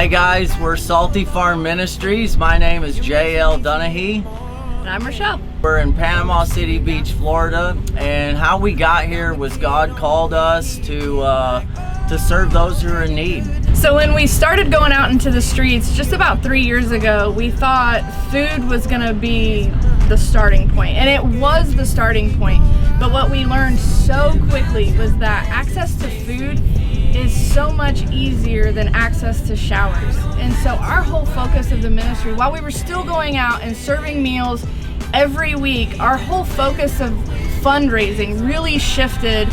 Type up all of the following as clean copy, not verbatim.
Hey guys, we're Salty Farm Ministries. My name is J.L. Dunahee. And I'm Rochelle. We're in Panama City Beach, Florida, and how we got here was God called us to serve those who are in need. So when we started going out into the streets just about 3 years ago, we thought food was going to be the starting point, and it was the starting point. But what we learned so quickly was that access to food is so much easier than access to showers. And so our whole focus of the ministry, while we were still going out and serving meals every week, our whole focus of fundraising really shifted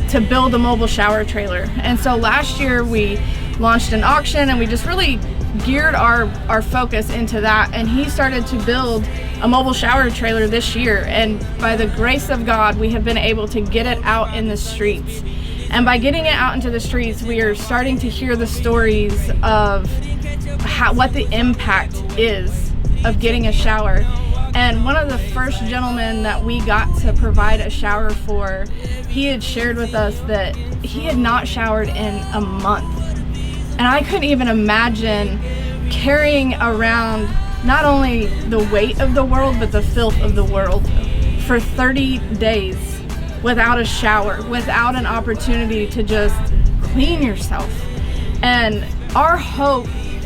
to build a mobile shower trailer. And so last year we launched an auction, and we just really geared our focus into that, and he started to build a mobile shower trailer this year, and by the grace of God we have been able to get it out in the streets. And by getting it out into the streets, we are starting to hear the stories of what the impact is of getting a shower. And one of the first gentlemen that we got to provide a shower for, he had shared with us that he had not showered in a month. And I couldn't even imagine carrying around not only the weight of the world, but the filth of the world for 30 days without a shower, without an opportunity to just clean yourself. And our hope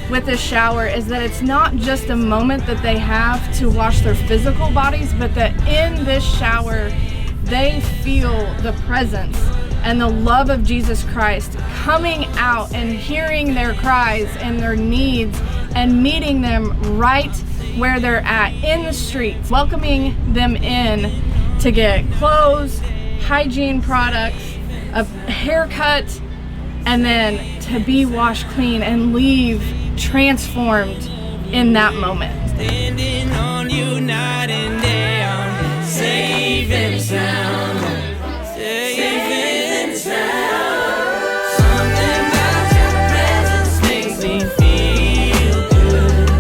with this shower is that it's not just a moment that they have to wash their physical bodies, but that in this shower they feel the presence and the love of Jesus Christ coming out and hearing their cries and their needs and meeting them right where they're at in the streets, welcoming them in to get clothes, hygiene products, a haircut, and then to be washed clean and leave transformed in that moment. Standing on you night and day, I'm safe and sound. Safe and sound. Something about your presence makes me feel good.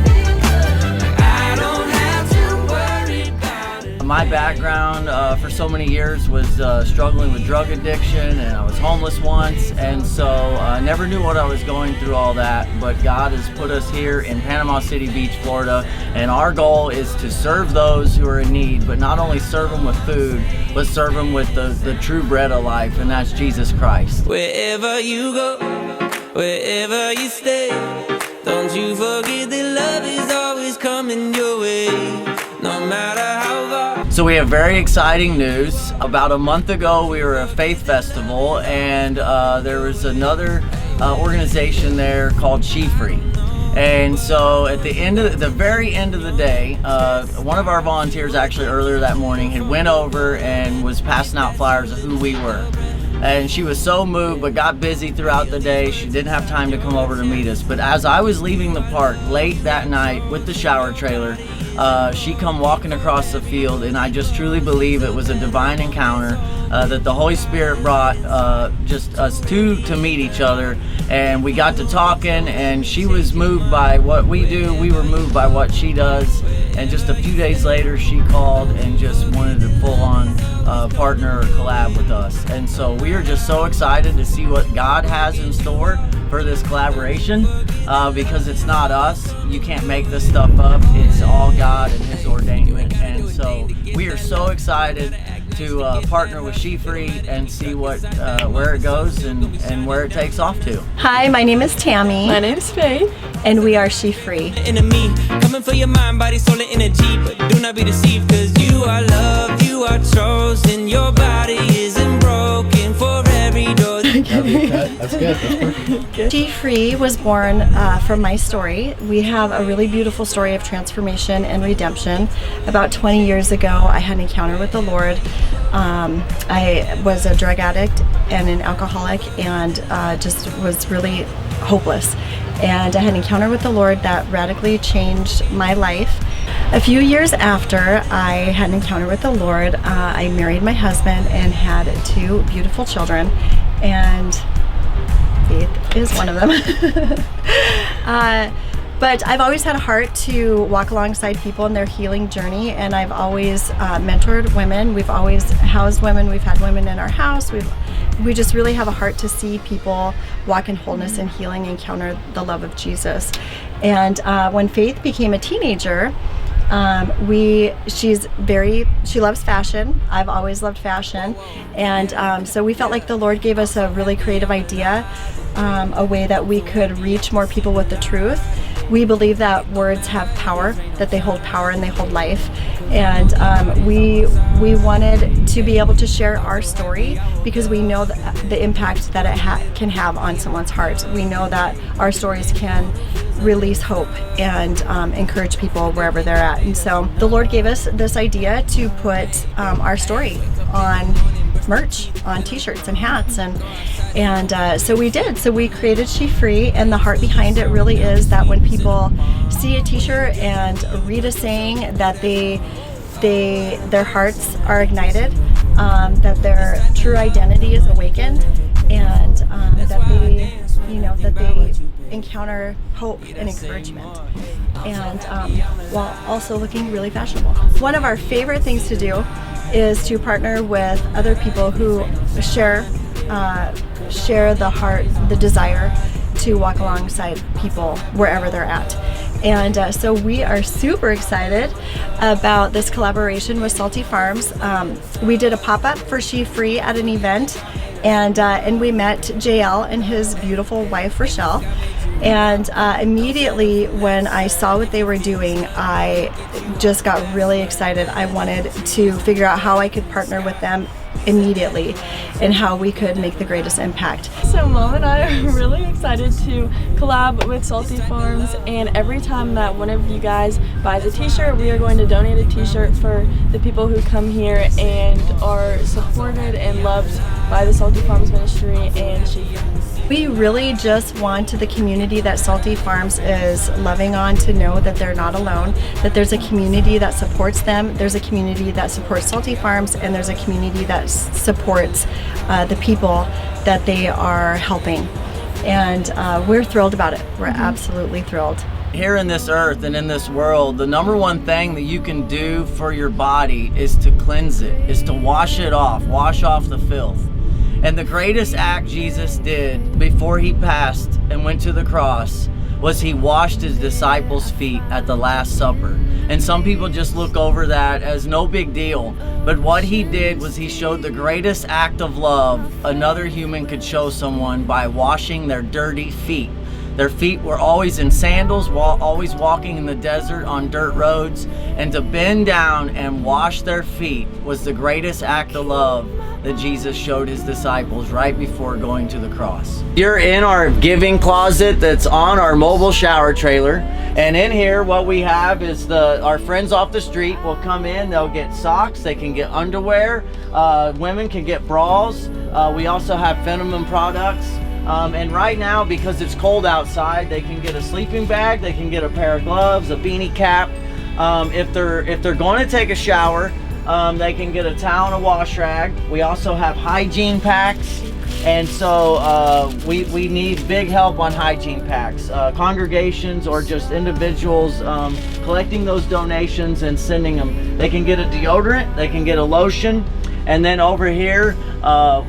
I don't have to worry about it. My background for so many years was struggling with drug addiction, and I was homeless once, and so I never knew what I was going through all that. But God has put us here in Panama City Beach, Florida, and our goal is to serve those who are in need, but not only serve them with food, but serve them with the true bread of life, and that's Jesus Christ. Wherever you go, wherever you stay, don't you forget that love is always coming your way, no matter how far. So we have very exciting news. About a month ago we were at a faith festival, and there was another organization there called She Free. And so at the very end of the day, one of our volunteers actually earlier that morning had went over and was passing out flyers of who we were. And she was so moved, but got busy throughout the day. She didn't have time to come over to meet us. But as I was leaving the park late that night with the shower trailer, she come walking across the field, and I just truly believe it was a divine encounter that the Holy Spirit brought just us two to meet each other. And we got to talking, and she was moved by what we do. We were moved by what she does. And just a few days later, she called and just wanted to full-on partner or collab with us. And so we are just so excited to see what God has in store for this collaboration, because it's not us. You can't make this stuff up. It's all God and His ordainment. And so we are so excited to partner with She Free and see where it goes and where it takes off to. Hi, my name is Tammy. My name is Faith. And we are She Free. Enemy coming for your mind, body, soul, and energy, but do not be deceived, cause you are loved, you are chosen, your body isn't broken for every door. That's good. That's perfect. She Free was born from my story. We have a really beautiful story of transformation and redemption. About 20 years ago, I had an encounter with the Lord. I was a drug addict and an alcoholic, and just was really hopeless. And I had an encounter with the Lord that radically changed my life. A few years after I had an encounter with the Lord, I married my husband and had 2 beautiful children, and Faith is one of them. But I've always had a heart to walk alongside people in their healing journey, and I've always mentored women. We've always housed women. We've had women in our house. We just really have a heart to see people walk in wholeness and healing, encounter the love of Jesus. And when Faith became a teenager, she loves fashion. I've always loved fashion. And so we felt like the Lord gave us a really creative idea, a way that we could reach more people with the truth. We believe that words have power, that they hold power and they hold life. And we wanted to be able to share our story because we know the impact that it can have on someone's heart. We know that our stories can release hope and encourage people wherever they're at. And so the Lord gave us this idea to put our story on merch, on t-shirts and hats, and so we did. So we created She Free, and the heart behind it really is that when people see a t-shirt and read a saying, that their hearts are ignited, that their true identity is awakened, and that they encounter hope and encouragement, and while also looking really fashionable. One of our favorite things to do is to partner with other people who share the heart, the desire to walk alongside people wherever they're at. And so we are super excited about this collaboration with Salty Farms. We did a pop-up for She Free at an event, and we met JL and his beautiful wife Rochelle. And immediately when I saw what they were doing, I just got really excited. I wanted to figure out how I could partner with them immediately and how we could make the greatest impact. So Mom and I are really excited to collab with Salty Farms, and every time that one of you guys buys a t-shirt, we are going to donate a t-shirt for the people who come here and are supported and loved by the Salty Farms Ministry and She. We really just want the community that Salty Farms is loving on to know that they're not alone, that there's a community that supports them, there's a community that supports Salty Farms, and there's a community that supports the people that they are helping. And we're thrilled about it. We're absolutely thrilled. Here in this earth and in this world, the number one thing that you can do for your body is to cleanse it, is to wash it off, wash off the filth. And the greatest act Jesus did before he passed and went to the cross was he washed his disciples' feet at the Last Supper. And some people just look over that as no big deal. But what he did was he showed the greatest act of love another human could show someone by washing their dirty feet. Their feet were always in sandals, always walking in the desert on dirt roads. And to bend down and wash their feet was the greatest act of love that Jesus showed his disciples right before going to the cross. You're in our giving closet that's on our mobile shower trailer. And in here, what we have is our friends off the street will come in, they'll get socks, they can get underwear, women can get bras. We also have Fenneman products. And right now, because it's cold outside, they can get a sleeping bag, they can get a pair of gloves, a beanie cap. If they're going to take a shower, they can get a towel and a wash rag. We also have hygiene packs, and so we need big help on hygiene packs. Congregations or just individuals collecting those donations and sending them. They can get a deodorant, they can get a lotion, and then over here,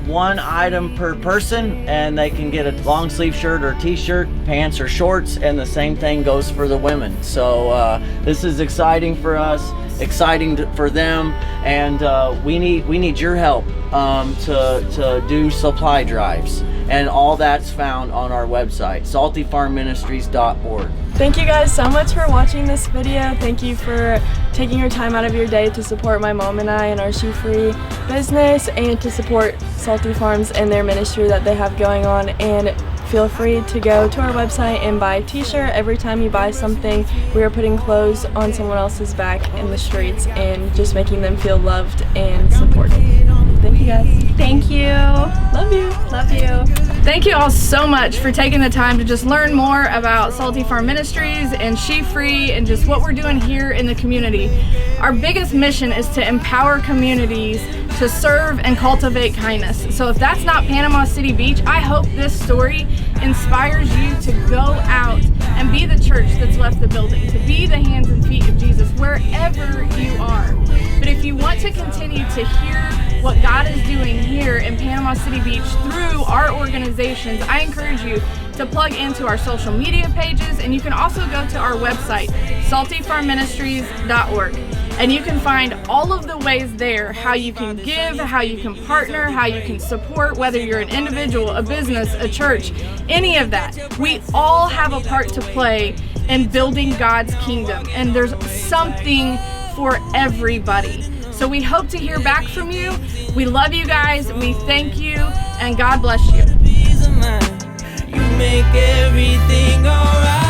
one item per person, and they can get a long sleeve shirt or t-shirt, pants or shorts, and the same thing goes for the women. So this is exciting for us, exciting for them, and we need your help to do supply drives, and all that's found on our website, saltyfarmministries.org. Thank you guys so much for watching this video. Thank you for taking your time out of your day to support my mom and I and our She Free business, and to support Salty Farms and their ministry that they have going on. And feel free to go to our website and buy a t-shirt. Every time you buy something, we are putting clothes on someone else's back in the streets and just making them feel loved and supported. Thank you guys. Thank you. Love you. Love you. Thank you all so much for taking the time to just learn more about Salty Farm Ministries and She Free and just what we're doing here in the community. Our biggest mission is to empower communities to serve and cultivate kindness. So if that's not Panama City Beach, I hope this story inspires you to go out and and be the church that's left the building, to be the hands and feet of Jesus wherever you are. But if you want to continue to hear what God is doing here in Panama City Beach through our organizations, I encourage you to plug into our social media pages, and you can also go to our website, saltyfarmministries.org. And you can find all of the ways there how you can give, how you can partner, how you can support, whether you're an individual, a business, a church, any of that. We all have a part to play in building God's kingdom, and there's something for everybody. So we hope to hear back from you. We love you guys. We thank you, and God bless you. You make everything alright.